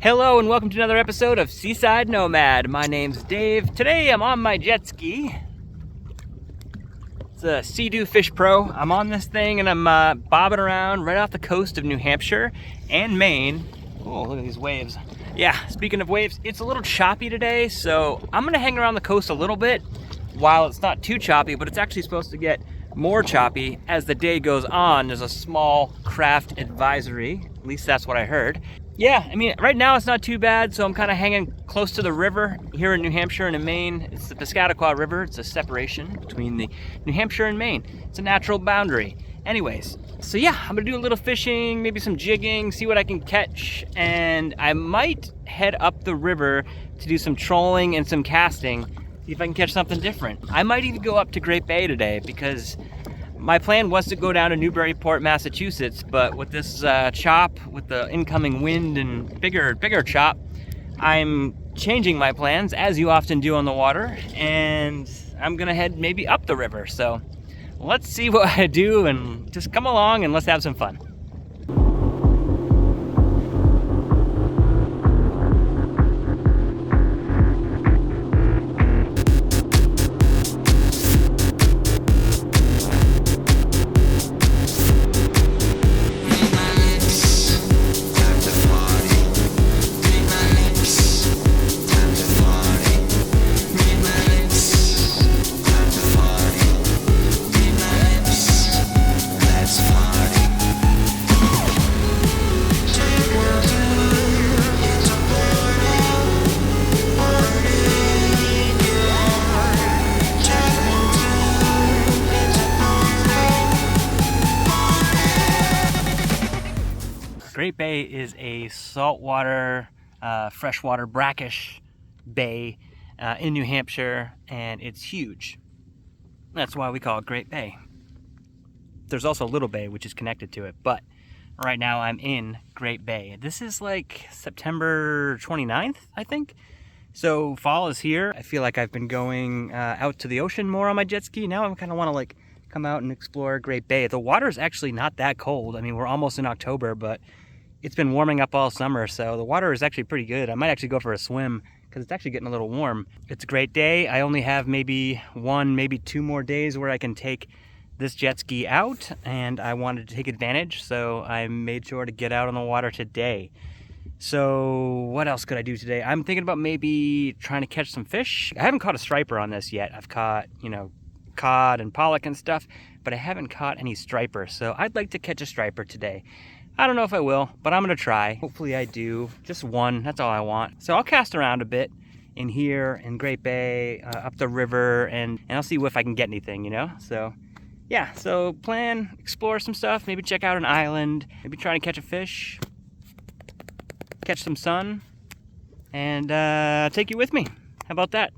Hello and welcome to another episode of Seaside Nomad. My name's Dave. Today I'm on my jet ski. It's a Sea-Doo Fish Pro. I'm on this thing and I'm bobbing around right off the coast of New Hampshire and Maine. Oh, look at these waves. Yeah, speaking of waves, it's a little choppy today, so I'm gonna hang around the coast a little bit while it's not too choppy, but it's actually supposed to get more choppy as the day goes on. There's a small craft advisory, at least that's what I heard. Yeah, I mean, right now it's not too bad, so I'm kind of hanging close to the river here in New Hampshire and in Maine. It's the Piscataqua River. It's a separation between the New Hampshire and Maine. It's a natural boundary. Anyways, so yeah, I'm gonna do a little fishing, maybe some jigging, see what I can catch, and I might head up the river to do some trolling and some casting, see if I can catch something different. I might even go up to Great Bay today because my plan was to go down to Newburyport, Massachusetts, but with this chop, with the incoming wind and bigger chop, I'm changing my plans, as you often do on the water, and I'm gonna head maybe up the river. So let's see what I do, and just come along and let's have some fun. Great Bay is a saltwater, freshwater, brackish bay in New Hampshire, and it's huge. That's why we call it Great Bay. There's also Little Bay, which is connected to it, but right now I'm in Great Bay. This is like September 29th, I think. So fall is here. I feel like I've been going out to the ocean more on my jet ski. Now I kind of want to like come out and explore Great Bay. The water is actually not that cold. I mean, we're almost in October, but it's been warming up all summer, so the water is actually pretty good. I might actually go for a swim because it's actually getting a little warm. It's a great day. I only have maybe one, maybe two more days where I can take this jet ski out, and I wanted to take advantage, so I made sure to get out on the water today. So what else could I do today? I'm thinking about maybe trying to catch some fish. I haven't caught a striper on this yet. I've caught, cod and pollock and stuff, but I haven't caught any striper, so I'd like to catch a striper today. I don't know if I will, but I'm gonna try. Hopefully I do. Just one, that's all I want. So I'll cast around a bit in here in Great Bay, up the river, and I'll see if I can get anything, So yeah, so plan, explore some stuff, maybe check out an island, maybe try to catch a fish, catch some sun, and take you with me. How about that?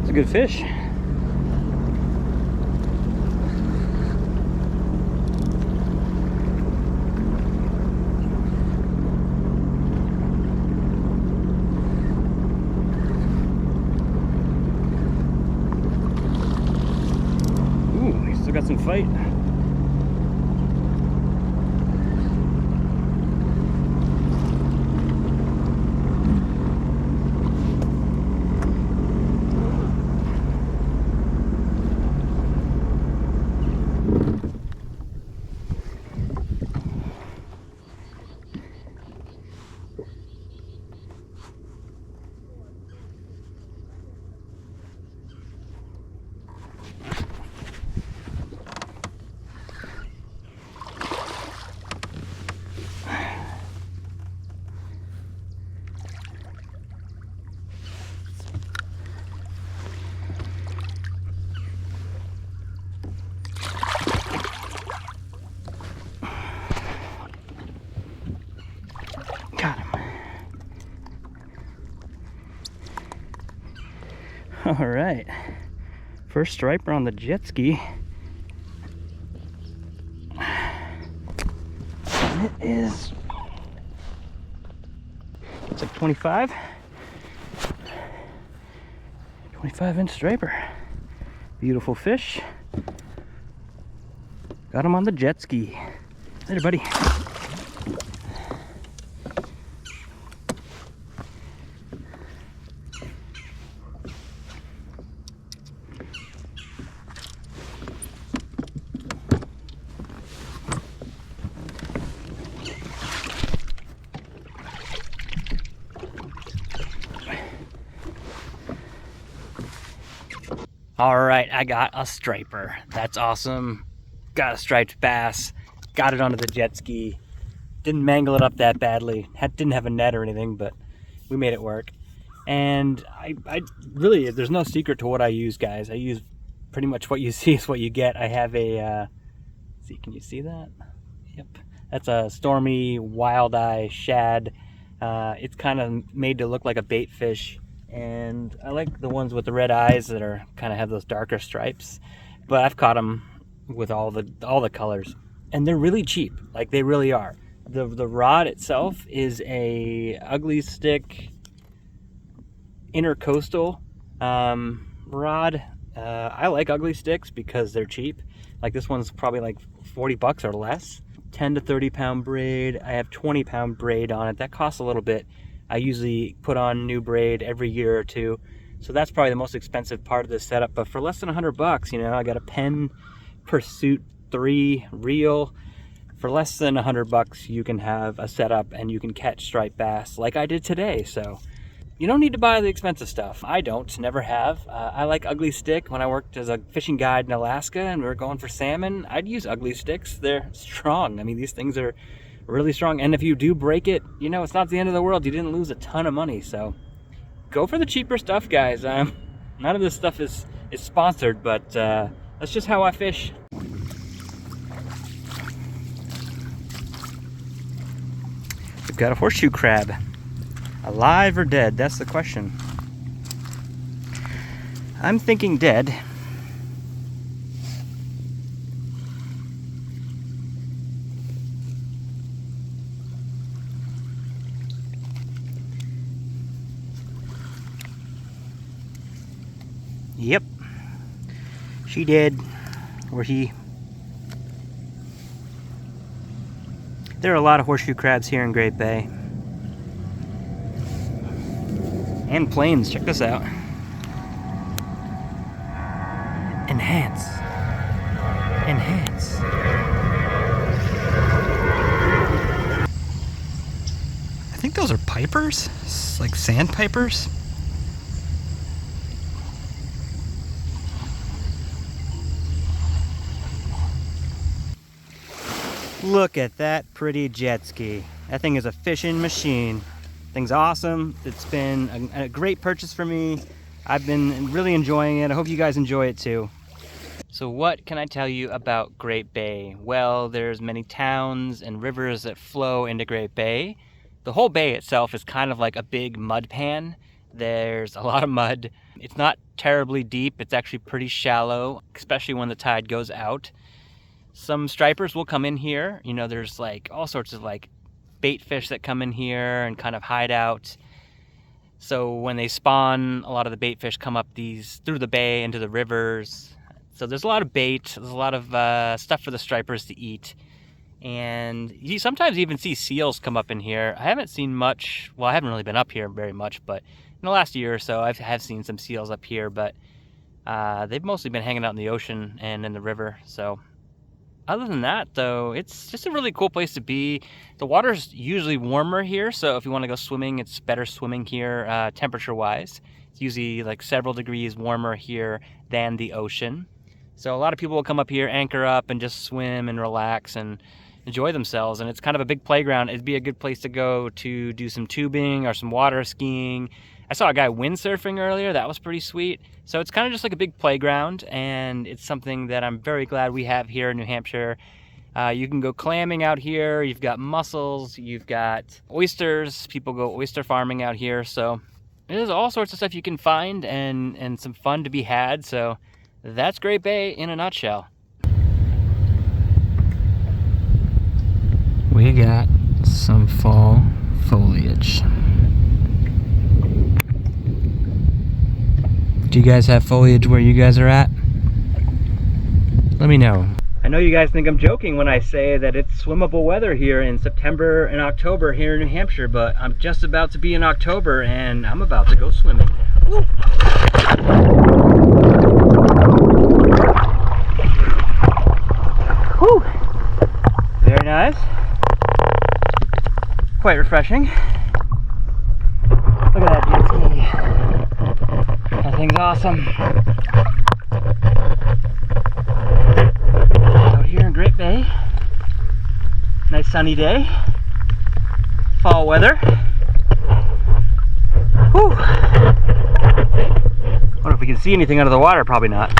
It's a good fish. Ooh, he's still got some fight. All right, first striper on the jet ski. And it is, it's like 25 inch striper. Beautiful fish. Got him on the jet ski. Later, buddy. All right, I got a striper. That's awesome. Got a striped bass. Got it onto the jet ski. Didn't mangle it up that badly. Didn't have a net or anything, but we made it work. And I really, there's no secret to what I use, guys. I use pretty much what you see is what you get. I have a, see, can you see that? Yep. That's a Stormy Wild Eye shad. It's kind of made to look like a bait fish. And I like the ones with the red eyes that are kind of have those darker stripes, but I've caught them with all the colors, and they're really cheap. Like, they really are. The rod itself is a Ugly Stick intercoastal rod. I like Ugly Sticks because they're cheap. Like, this one's probably like 40 bucks or less. 10 to 30 pound braid. I have 20 pound braid on it. That costs a little bit. I usually put on new braid every year or two, so that's probably the most expensive part of this setup. But for less than 100 bucks, you know, I got a Penn Pursuit 3 reel. For less than 100 bucks, you can have a setup and you can catch striped bass like I did today. So you don't need to buy the expensive stuff. I don't, never have. I like Ugly Stick. When I worked as a fishing guide in Alaska and we were going for salmon, I'd use Ugly Sticks. They're strong. I mean, these things are really strong, and if you do break it, you know, it's not the end of the world. You didn't lose a ton of money. So go for the cheaper stuff, guys. None of this stuff is sponsored, but that's just how I fish. We've got a horseshoe crab. Alive or dead? That's the question. I'm thinking dead. Yep, she did, or he. There are a lot of horseshoe crabs here in Great Bay. And plains, check this out. Enhance. Enhance. I think those are pipers, like sandpipers. Look at that pretty jet ski. That thing is a fishing machine. Thing's awesome. It's been a great purchase for me. I've been really enjoying it. I hope you guys enjoy it too. So what can I tell you about Great Bay? Well, there's many towns and rivers that flow into Great Bay. The whole bay itself is kind of like a big mud pan. There's a lot of mud. It's not terribly deep. It's actually pretty shallow, especially when the tide goes out. Some stripers will come in here. You know, there's like all sorts of like bait fish that come in here and kind of hide out. So when they spawn, a lot of the bait fish come up these through the bay into the rivers. So there's a lot of bait. There's a lot of stuff for the stripers to eat. And you sometimes even see seals come up in here. I haven't seen much. Well, I haven't really been up here very much, but in the last year or so, I have seen some seals up here. But they've mostly been hanging out in the ocean and in the river. So other than that, though, it's just a really cool place to be. The water's usually warmer here, so if you want to go swimming, it's better swimming here temperature-wise. It's usually like several degrees warmer here than the ocean. So a lot of people will come up here, anchor up, and just swim and relax and enjoy themselves. And it's kind of a big playground. It'd be a good place to go to do some tubing or some water skiing. I saw a guy windsurfing earlier. That was pretty sweet. So it's kind of just like a big playground, and it's something that I'm very glad we have here in New Hampshire. You can go clamming out here. You've got mussels. You've got oysters. People go oyster farming out here. So There's all sorts of stuff you can find and some fun to be had. So that's Great Bay in a nutshell. We got some fall foliage. Do you guys have foliage where you guys are at? Let me know. I know you guys think I'm joking when I say that it's swimmable weather here in September and October here in New Hampshire, but I'm just about to be in October and I'm about to go swimming. Woo! Whew. Very nice. Quite refreshing. Look at that jet ski. That thing's awesome. Out here in Great Bay. Nice sunny day. Fall weather. Whew. Wonder if we can see anything under the water. Probably not.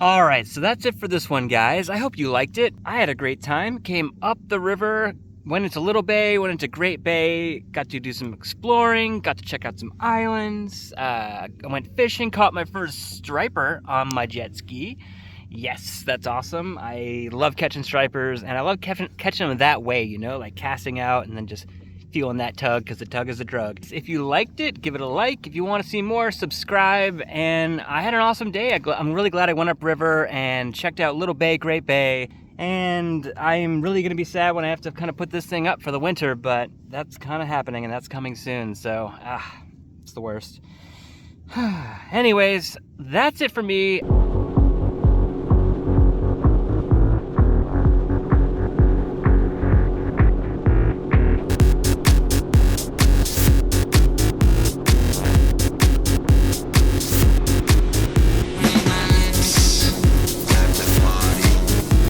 All right, so that's it for this one, guys. I hope you liked it. I had a great time. Came up the river, went into Little Bay, went into Great Bay, got to do some exploring, got to check out some islands. I went fishing, caught my first striper on my jet ski. Yes, that's awesome. I love catching stripers, and I love catching them that way, you know, like casting out and then just feeling that tug, because the tug is a drug. If you liked it, give it a like. If you want to see more, subscribe. And I had an awesome day. I'm really glad I went upriver and checked out Little Bay, Great Bay. And I'm really going to be sad when I have to kind of put this thing up for the winter, but that's kind of happening and that's coming soon. So, it's the worst. Anyways, that's it for me.